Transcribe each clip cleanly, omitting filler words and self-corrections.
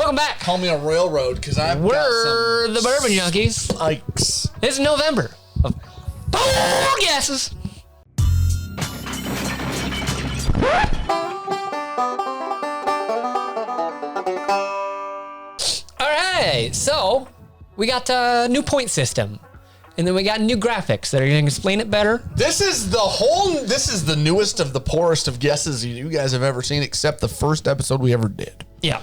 Welcome back. Call me a railroad because We're the Bourbon Junkies. Spikes. It's November of 4 guesses. All right, so we got a new point system, and then we got new graphics that are going to explain it better. This is the newest of the poorest of guesses you guys have ever seen, except the first episode we ever did. Yeah.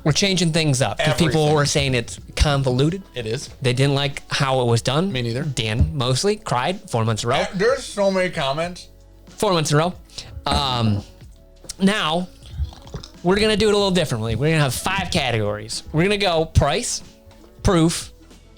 We're changing things up because people were saying it's convoluted. It is. They didn't like how it was done. Me neither. Dan mostly cried 4 months in a row. There's so many comments. 4 months in a row. Now, we're going to do it a little differently. We're going to have 5 categories. We're going to go price, proof,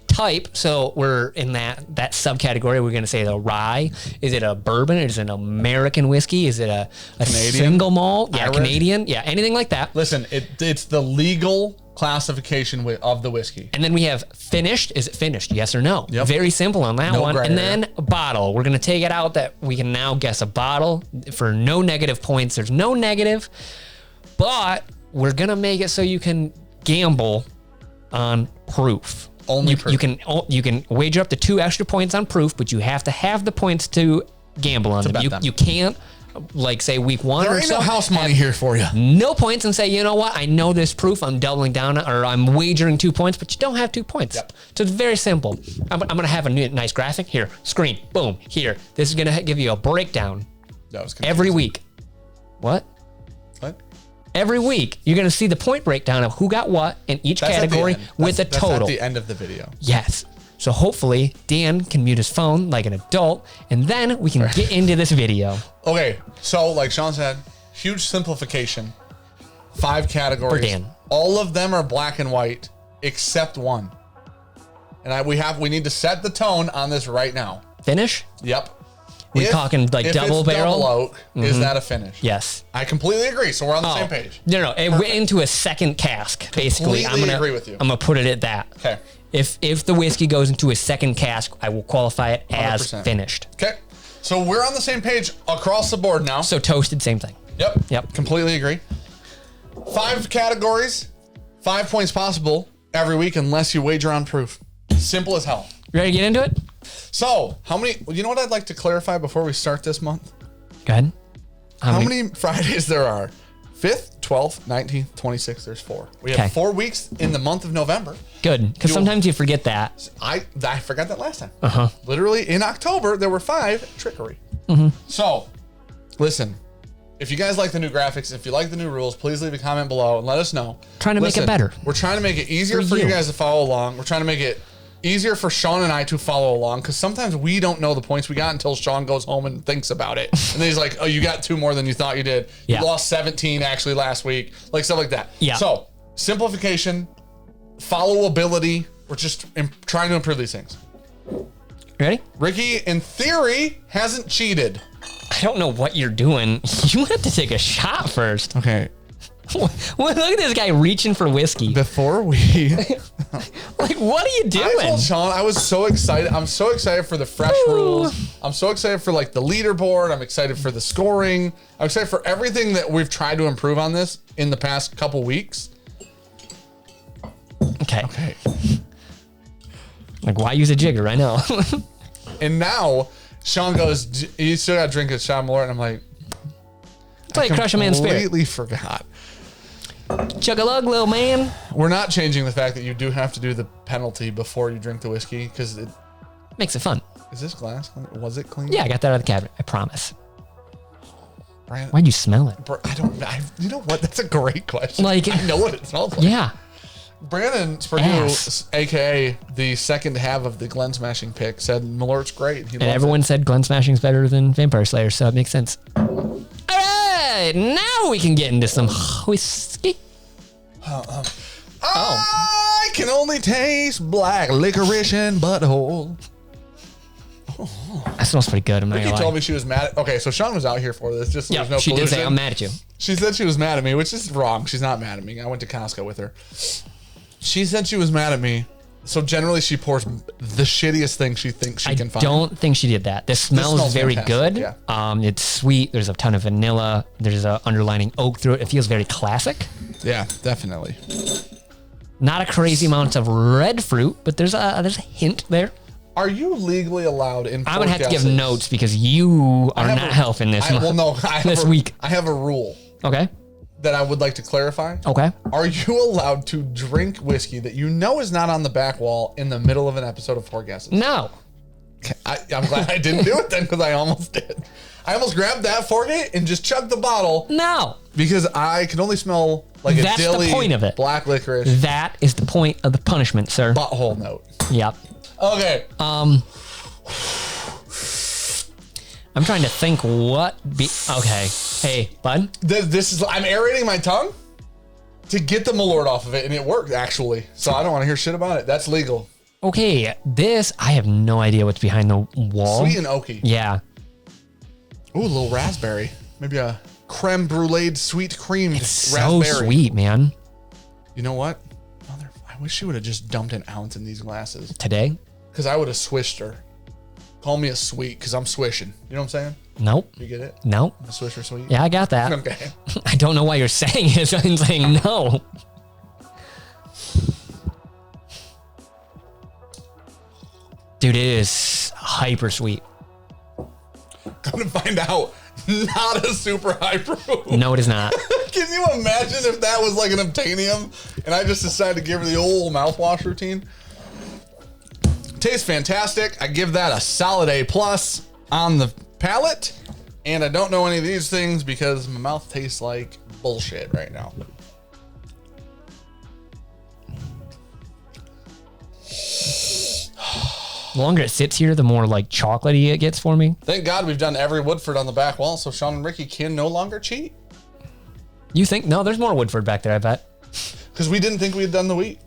type. So we're in that subcategory. We're going to say the rye. Is it a bourbon? Is it an American whiskey? Is it a single malt? Yeah, Irish. Canadian. Yeah, anything like that. Listen, it's the legal classification of the whiskey. And then we have finished. Is it finished? Yes or no? Yep. Very simple on that one. gray And area. then a bottle. We're going to take it out that we can now guess a bottle for no negative points. There's no negative, but we're going to make it so you can gamble on proof. Only proof. You can wager up to 2 extra points on proof, but you have to have the points to gamble on them. bet them. You can't, like, say week 1 There or ain't so. no house money here for you. No points and say, you know what? I know this proof. I'm doubling down or I'm wagering 2 points, but you don't have 2 points. Yep. So it's very simple. I'm going to have a nice graphic here. Screen. Boom. Here. This is going to give you a breakdown That was every week. What? What? Every week, you're going to see the point breakdown of who got what in each category with a total. That's at the end of the video. Yes. So hopefully Dan can mute his phone like an adult, and then we can get into this video. Okay, so like Sean said, huge simplification. 5 categories. For Dan. All of them are black and white, except one. And we need to set the tone on this right now. Finish? Yep. We're talking like double barrel? Double oak, is that a finish? Yes. I completely agree. So we're on the same page. No. It went into a second cask, basically. Completely agree with you. I'm going to put it at that. Okay. If the whiskey goes into a second cask, I will qualify it as 100%. finished. Okay. So we're on the same page across the board now. So toasted, same thing. Yep. Completely agree. 5 categories, 5 points possible every week unless you wager on proof. Simple as hell. You ready to get into it? So, you know what I'd like to clarify before we start this month? Go ahead. How many Fridays there are? 5th, 12th, 19th, 26th, there's 4. We have 4 weeks in the month of November. Good, because sometimes you forget that. I forgot that last time. Uh-huh. Literally, in October, there were 5 trickery. So, listen, if you guys like the new graphics, if you like the new rules, please leave a comment below and let us know. Trying to make it better. We're trying to make it easier for you guys to follow along. We're trying to make it easier for Sean and I to follow along, because sometimes we don't know the points we got until Sean goes home and thinks about it. And then he's like, oh, you got 2 more than you thought you did. Yeah. You lost 17 actually last week. Like stuff like that. Yeah. So simplification, followability. We're just trying to improve these things. Ready? Ricky, in theory, hasn't cheated. I don't know what you're doing. You have to take a shot first. Okay. Look at this guy reaching for whiskey. Before we... Like, what are you doing? I told Sean I was so excited. I'm so excited for the fresh rules. I'm so excited for like the leaderboard. I'm excited for the scoring. I'm excited for everything that we've tried to improve on this in the past couple weeks. Okay. Like, why use a jigger? I know. And now Sean goes, you still got to drink a shot more. And I'm like, It's like crush a man's spirit. completely forgot. Chug-a-lug, little man. We're not changing the fact that you do have to do the penalty before you drink the whiskey, because it Makes it fun. is this glass clean? Was it clean? Yeah, I got that out of the cabinet. I promise. Brandon, Why'd you smell it? you know what? That's a great question. Like- I know what it smells like. Yeah. Brandon Ass. Purdue, aka the second half of the Glen Smashing pick, said Malort's great. He And loves everyone said Glen Smashing's better than Vampire Slayer, so it makes sense. All right, now we can get into some whiskey. I can only taste black licorice and butthole. That smells pretty good. I'm not Ricky gonna lie. told me she was mad. Okay, so Sean was out here for this. Just so Yeah, there's no she did collusion. say I'm mad at you. She said she was mad at me, which is wrong. She's not mad at me. I went to Costco with her. She said she was mad at me So generally she pours the shittiest thing she thinks she can I find. don't think she did that. This smells very fantastic, good. yeah. It's sweet. There's a ton of vanilla. There's a underlining oak through it. It feels very classic. Yeah, definitely. Not a crazy amount of red fruit, but there's a hint there. Are you legally allowed in I'm gonna have to give notes because you are not helping this. This week. I have a rule Okay. that I would like to clarify. Okay. Are you allowed to drink whiskey that you know is not on the back wall in the middle of an episode of Four Guesses? No. Okay, I'm glad I didn't do it then because I almost did. I almost grabbed that fork and just chugged the bottle. No. Because I can only smell like That's a dilly the point of it. black licorice That is the point of the punishment, sir. butthole note. Yep. Okay. I'm trying to think what okay. Hey, bud. This is I'm aerating my tongue to get the malort off of it, and it worked actually. So I don't want to hear shit about it. That's legal. Okay, this I have no idea what's behind the wall. Sweet and oaky. Yeah. Ooh, a little raspberry. Maybe a creme brulee sweet creamed So raspberry. sweet, man. You know what? I wish she would have just dumped an ounce in these glasses. Today? Because I would have swished her. Call me a sweet, because I'm swishing. You know what I'm saying? Nope. You get it? Nope. A swisher sweet? Yeah, I got that. Okay. I don't know why you're saying it. So I'm saying no. Dude, it is hyper sweet. Come to find out, not a super high proof. No, it is not. Can you imagine if that was like an Obtainium and I just decided to give her the old mouthwash routine? Tastes fantastic. I give that a solid A+ on the palate. And I don't know any of these things because my mouth tastes like bullshit right now. The longer it sits here, the more like chocolatey it gets for me. Thank God we've done every Woodford on the back wall, so Sean and Ricky can no longer cheat. You think? No, there's more Woodford back there, I bet. Because we didn't think we had done the wheat.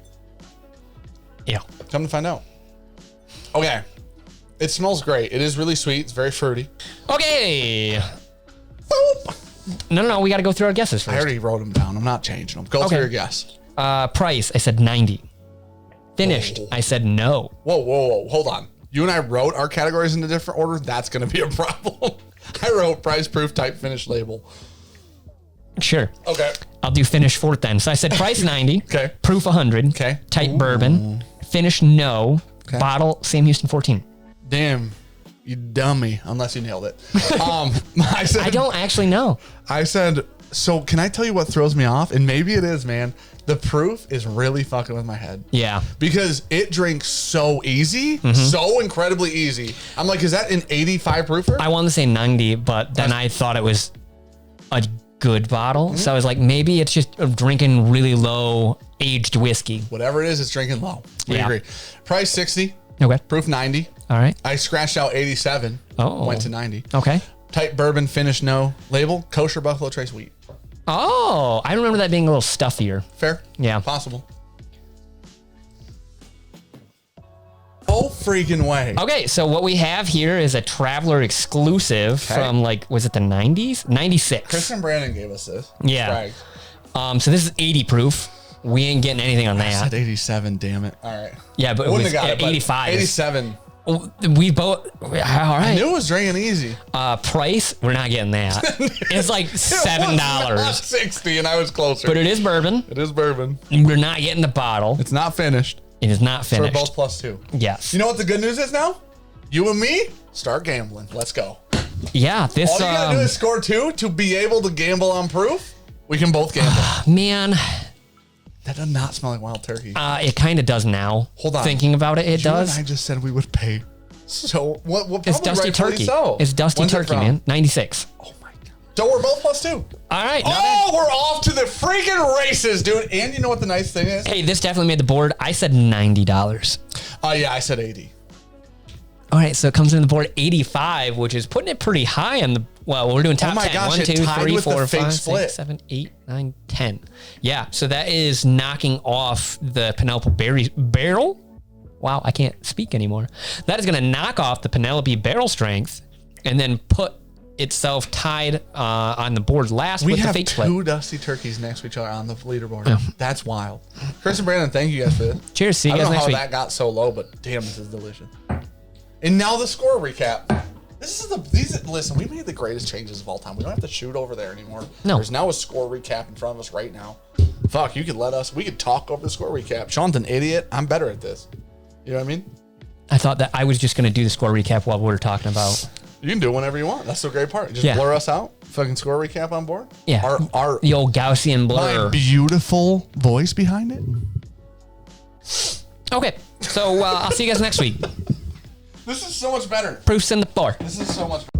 Yeah. Come to find out. Okay. It smells great. It is really sweet. It's very fruity. Okay. Boop. No, we got to go through our guesses I first. already wrote them down. I'm not changing them. Go through your guess. Price, I said 90. Finished, I said no. Whoa. Hold on. You and I wrote our categories in a different order. That's going to be a problem. I wrote price, proof, type, finish, label. Sure. Okay. I'll do finish fourth then. So I said price 90. Okay. Proof 100. Okay. Type bourbon. Finish no. Okay. Bottle Sam Houston 14. Damn. You dummy. Unless you nailed it. I don't actually know. I said, so can I tell you what throws me off? And maybe it is, man. The proof is really fucking with my head. Yeah. Because it drinks so easy, so incredibly easy. I'm like, is that an 85 proofer? I wanted to say 90, but then I thought it was a good bottle. So I was like, maybe it's just drinking really low aged whiskey. Whatever it is, it's drinking low. We Yeah. agree. Price 60. Okay. Proof 90. All right. I scratched out 87. Oh. Went to 90. Okay. Type bourbon, finish no. Label, kosher Buffalo Trace wheat. Oh, I remember that being a little stuffier. Fair? Yeah. Possible. Oh, freaking way. Okay, so what we have here is a Traveler exclusive from like, was it the 90s? 96. Kristen Brandon gave us this. Yeah. Brag. So this is 80 proof. We ain't getting anything on I said that. 87, damn it. All right. Yeah, but it Wouldn't was have got it, but 85. 87. We both, all I right. knew it was drinking easy. Price, we're not getting that. It's like It was not $7. 60 and I was closer. But it is bourbon. It is bourbon. We're not getting the bottle. It's not finished. It is not So we're finished. both +2. Yes. You know what the good news is now? You and me, start gambling. Let's go. Yeah, this, All you gotta do is score 2 to be able to gamble on proof. We can both gamble. man, That does not smell like wild turkey. it kind of does now. Hold on. Thinking about it, it You does. and I just said we would pay. So what It's probably Dusty rightfully Turkey. So. It's Dusty When's it Turkey, from? man. 96. Oh my god. So we're both +2. All right. Not bad. Oh, we're off to the freaking races, dude. And you know what the nice thing is? Hey, this definitely made the board. I said $90. Yeah, I said 80. All right, so it comes in the board 85, which is putting it pretty high on the. Well, we're doing top 10. my gosh, 1, it 2, tied 3, with the 4, fake 5, split. 6, 7, 8, 9, 10. Yeah, so that is knocking off the Penelope barrel. Wow, I can't speak anymore. That is going to knock off the Penelope barrel strength and then put itself tied on the board last We with the have fake split. 2 Dusty Turkeys next to each other on the leaderboard. That's wild. Chris and Brandon, thank you guys for this. Cheers. See you I guys don't know next how week. that got so low, but damn, this is delicious. And now the score recap. Listen, we made the greatest changes of all time. We don't have to shoot over there anymore. No. There's now a score recap in front of us right now. Fuck, we could talk over the score recap. Sean's an idiot. I'm better at this. You know what I mean? I thought that I was just going to do the score recap while we were talking about. You can do it whenever you want. That's the great part. Just Yeah. blur us out. Fucking score recap on board. Yeah. Our The old Gaussian blur. my beautiful voice behind it. Okay. So I'll see you guys next week. This is so much better. Proofs in the floor. This is so much better.